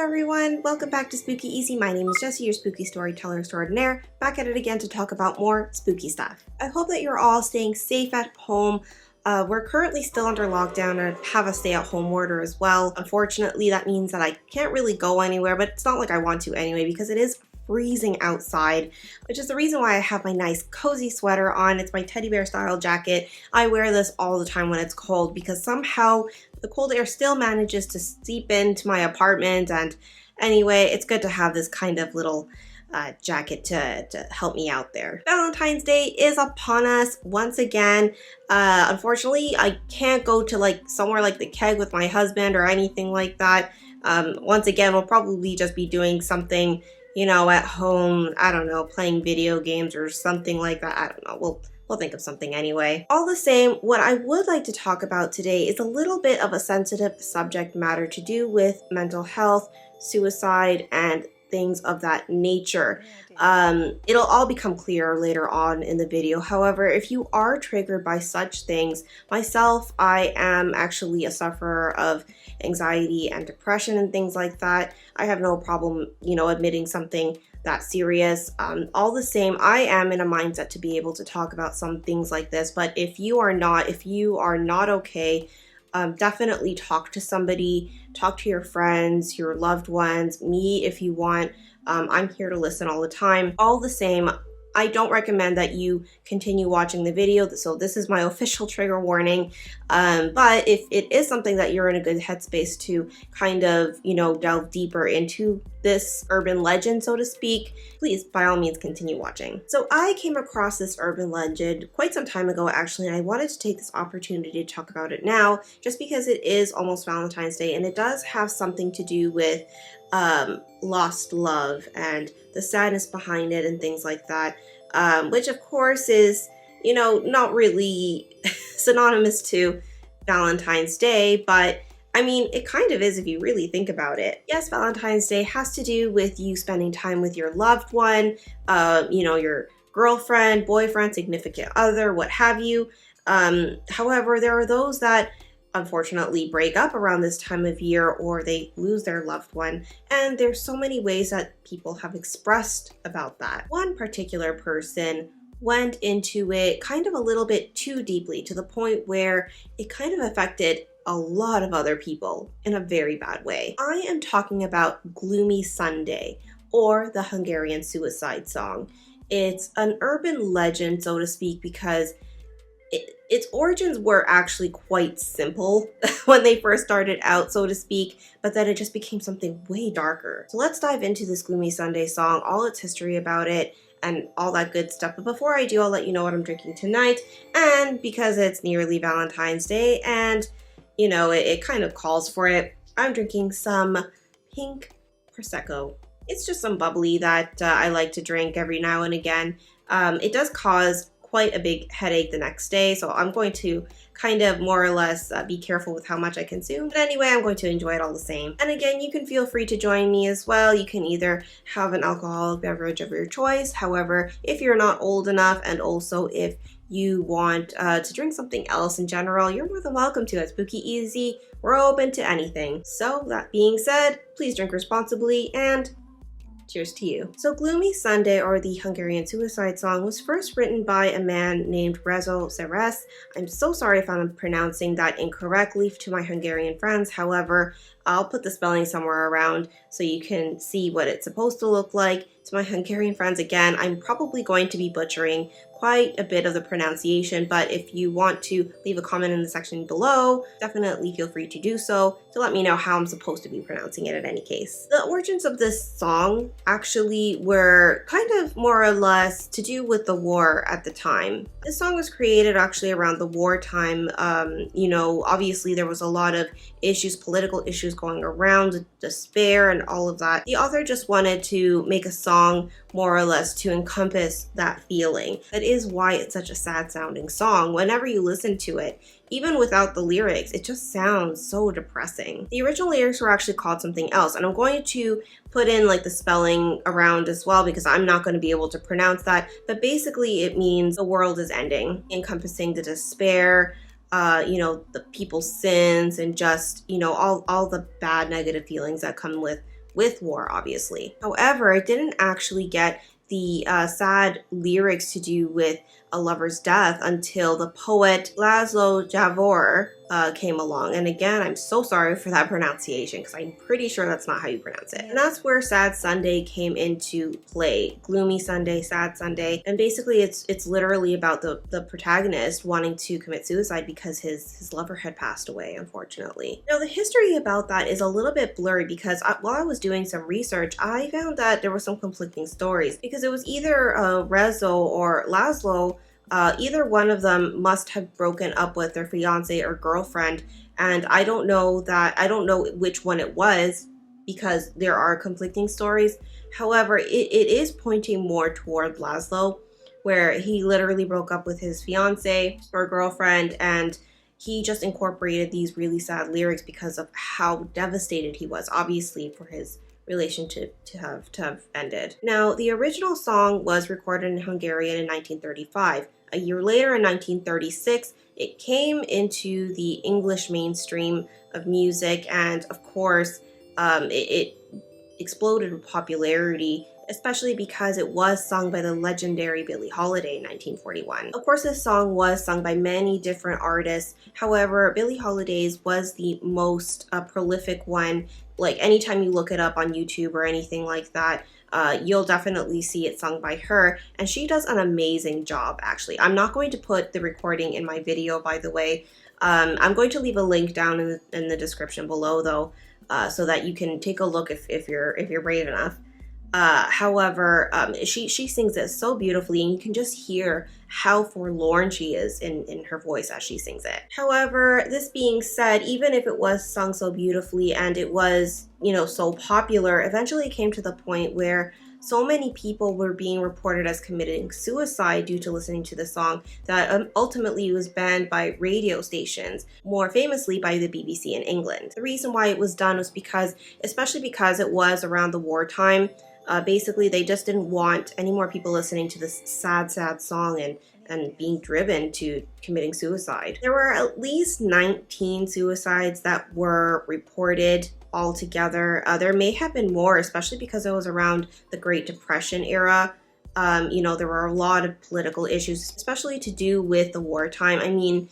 everyone, welcome back to Spooky Easy. My name is Jessie, your spooky storyteller extraordinaire, back at it again to talk about more spooky stuff. I hope that you're all staying safe at home. We're currently still under lockdown and have a stay-at-home order as well. Unfortunately, that means that I can't really go anywhere, but it's not like I want to anyway because it is freezing outside, which is the reason why I have my nice cozy sweater on. It's my teddy bear style jacket. I wear this all the time when it's cold because somehow the cold air still manages to seep into my apartment, and anyway, it's good to have this kind of little jacket to help me out there. Valentine's Day is upon us once again. Unfortunately, I can't go to like somewhere like the keg with my husband or anything like that. Once again, we'll probably just be doing something, you know, at home. I don't know, playing video games or something like that. I don't know. We'll think of something anyway. All the same, what I would like to talk about today is a little bit of a sensitive subject matter to do with mental health, suicide, and things of that nature. It'll all become clearer later on in the video. However, if you are triggered by such things, myself, I am actually a sufferer of anxiety and depression and things like that. I have no problem, you know, admitting something that serious. All the same, I am in a mindset to be able to talk about some things like this, but if you are not okay, definitely talk to somebody, talk to your friends, your loved ones, me if you want. I'm here to listen all the time. All the same, I don't recommend that you continue watching the video, so this is my official trigger warning. But if it is something that you're in a good headspace to kind of, you know, delve deeper into this urban legend, so to speak, please, by all means, continue watching. So I came across this urban legend quite some time ago, actually, and I wanted to take this opportunity to talk about it now, just because it is almost Valentine's Day, and it does have something to do with lost love and the sadness behind it and things like that, which of course is, you know, not really synonymous to Valentine's Day, but I mean, it kind of is if you really think about it. Yes, Valentine's Day has to do with you spending time with your loved one, you know, your girlfriend, boyfriend, significant other, what have you. However, there are those that unfortunately break up around this time of year, or they lose their loved one, and there's so many ways that people have expressed about that. One particular person went into it kind of a little bit too deeply, to the point where it kind of affected a lot of other people in a very bad way. I am talking about Gloomy Sunday, or the Hungarian suicide song. It's an urban legend, so to speak, because its origins were actually quite simple when they first started out, so to speak, but then it just became something way darker. So let's dive into this Gloomy Sunday song, all its history about it, and all that good stuff. But before I do, I'll let you know what I'm drinking tonight, and because it's nearly Valentine's Day, and you know, it kind of calls for it, I'm drinking some pink Prosecco. It's just some bubbly that I like to drink every now and again. It does cause quite a big headache the next day, so I'm going to kind of more or less be careful with how much I consume. But anyway, I'm going to enjoy it all the same. And again, you can feel free to join me as well. You can either have an alcoholic beverage of your choice. However, if you're not old enough, and also if you want to drink something else in general, you're more than welcome to. At Spooky Easy, we're open to anything. So that being said, please drink responsibly, and cheers to you. So Gloomy Sunday, or the Hungarian suicide song, was first written by a man named Rezo Seres. I'm so sorry if I'm pronouncing that incorrectly to my Hungarian friends. However, I'll put the spelling somewhere around so you can see what it's supposed to look like. To my Hungarian friends, again, I'm probably going to be butchering quite a bit of the pronunciation, but if you want to leave a comment in the section below, definitely feel free to do so to let me know how I'm supposed to be pronouncing it in any case. The origins of this song actually were kind of more or less to do with the war at the time. This song was created actually around the wartime. You know, obviously there was a lot of issues, political issues going around, despair and all of that. The author just wanted to make a song more or less to encompass that feeling. That is why it's such a sad sounding song. Whenever you listen to it, even without the lyrics, it just sounds so depressing. The original lyrics were actually called something else, and I'm going to put in like the spelling around as well because I'm not going to be able to pronounce that, but basically it means the world is ending, encompassing the despair, you know, the people's sins, and just, you know, all the bad negative feelings that come with with war, obviously. However, it didn't actually get the sad lyrics to do with a lover's death until the poet Laszlo Javor came along. And again, I'm so sorry for that pronunciation because I'm pretty sure that's not how you pronounce it. And that's where Sad Sunday came into play. Gloomy Sunday, Sad Sunday. And basically it's literally about the protagonist wanting to commit suicide because his lover had passed away, unfortunately. Now, the history about that is a little bit blurry because while I was doing some research, I found that there were some conflicting stories because it was either Rezo or Laszlo. Either one of them must have broken up with their fiance or girlfriend, and I don't know which one it was because there are conflicting stories. However, it is pointing more toward Laszlo, where he literally broke up with his fiance or girlfriend, and he just incorporated these really sad lyrics because of how devastated he was, obviously, for his relationship to have ended. Now, the original song was recorded in Hungarian in 1935. A year later, in 1936, it came into the English mainstream of music, and of course, it exploded with popularity, especially because it was sung by the legendary Billie Holiday in 1941. Of course, this song was sung by many different artists. However, Billie Holiday's was the most prolific one. Like, anytime you look it up on YouTube or anything like that, you'll definitely see it sung by her, and she does an amazing job, actually. I'm not going to put the recording in my video, by the way. I'm going to leave a link down in the description below, though, so that you can take a look if you're brave enough. However, she sings it so beautifully, and you can just hear how forlorn she is in her voice as she sings it. However, this being said, even if it was sung so beautifully and it was, so popular, eventually it came to the point where so many people were being reported as committing suicide due to listening to the song that ultimately it was banned by radio stations, more famously by the BBC in England. The reason why it was done was especially because it was around the wartime. Basically, they just didn't want any more people listening to this sad, sad song and being driven to committing suicide. There were at least 19 suicides that were reported altogether. There may have been more, especially because it was around the Great Depression era. There were a lot of political issues, especially to do with the wartime. I mean,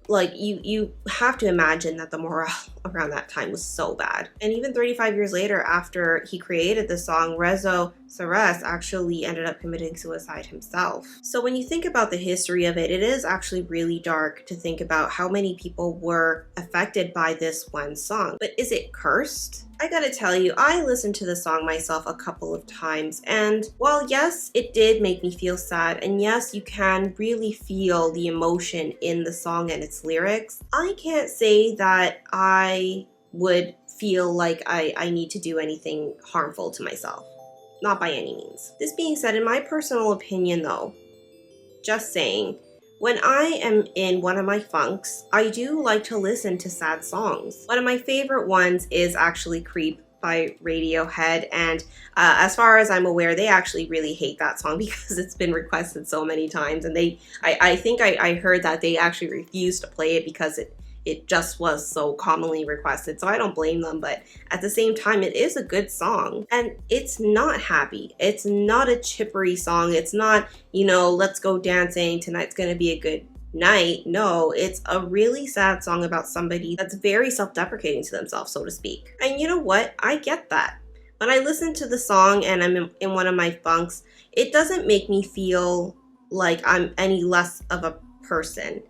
like, you have to imagine that the morale around that time was so bad. And even 35 years later, after he created the song, Rezo Sares actually ended up committing suicide himself. So when you think about the history of it, it is actually really dark to think about how many people were affected by this one song. But is it cursed? I gotta tell you, I listened to the song myself a couple of times, and while yes, it did make me feel sad, and yes, you can really feel the emotion in the song and its lyrics, I can't say that I would feel like I need to do anything harmful to myself. Not by any means. This being said, in my personal opinion though, just saying, when I am in one of my funks, I do like to listen to sad songs. One of my favorite ones is actually Creep by Radiohead, and as far as I'm aware, they actually really hate that song because it's been requested so many times, and I think I heard that they actually refused to play it because it just was so commonly requested, so I don't blame them. But at the same time, it is a good song, and it's not happy. It's not a chippery song. It's not, let's go dancing, tonight's gonna be a good night. No, it's a really sad song about somebody that's very self-deprecating to themselves, so to speak. And you know what? I get that. When I listen to the song and I'm in one of my funks, it doesn't make me feel like I'm any less of a person.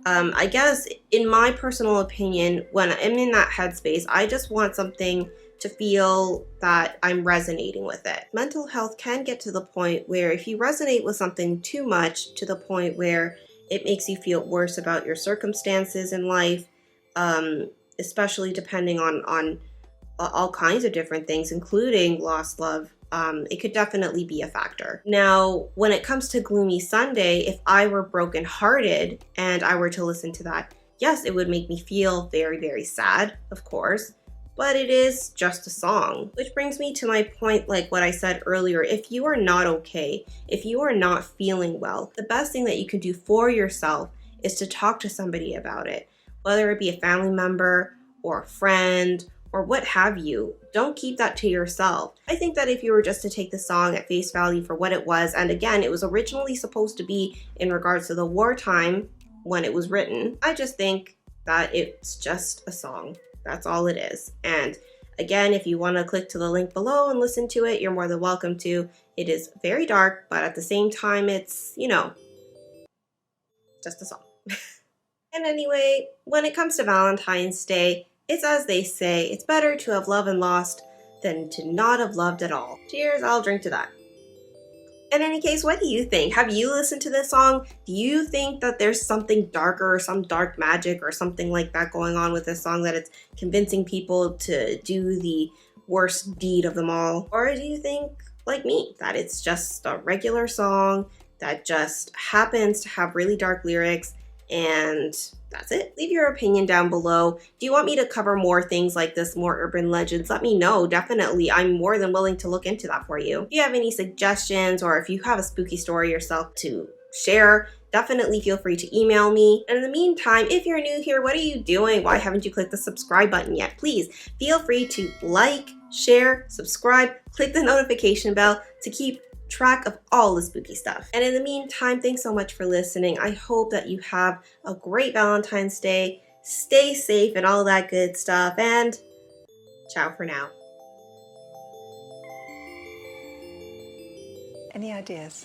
I guess, in my personal opinion, when I'm in that headspace, I just want something to feel that I'm resonating with it. Mental health can get to the point where if you resonate with something too much, to the point where it makes you feel worse about your circumstances in life, especially depending on all kinds of different things, including lost love, it could definitely be a factor. Now, when it comes to Gloomy Sunday, if I were brokenhearted and I were to listen to that, yes, it would make me feel very, very sad, of course, but it is just a song. Which brings me to my point, like what I said earlier, if you are not okay, if you are not feeling well, the best thing that you can do for yourself is to talk to somebody about it, whether it be a family member or a friend or what have you. Don't keep that to yourself. I think that if you were just to take the song at face value for what it was, and again, it was originally supposed to be in regards to the wartime when it was written, I just think that it's just a song. That's all it is. And again, if you want to click to the link below and listen to it, you're more than welcome to. It is very dark, but at the same time, it's, you know, just a song. And anyway, when it comes to Valentine's Day, it's as they say, it's better to have loved and lost than to not have loved at all. Cheers, I'll drink to that. In any case, what do you think? Have you listened to this song? Do you think that there's something darker, some dark magic or something like that going on with this song, that it's convincing people to do the worst deed of them all? Or do you think, like me, that it's just a regular song that just happens to have really dark lyrics and that's it? Leave your opinion down below. Do you want me to cover more things like this, more urban legends? Let me know, definitely. I'm more than willing to look into that for you. If you have any suggestions or if you have a spooky story yourself to share, definitely feel free to email me. And in the meantime, if you're new here, what are you doing? Why haven't you clicked the subscribe button yet? Please feel free to like, share, subscribe, click the notification bell to keep track of all the spooky stuff. And in the meantime, thanks so much for listening. I hope that you have a great Valentine's Day. Stay safe and all that good stuff. And ciao for now. Any ideas?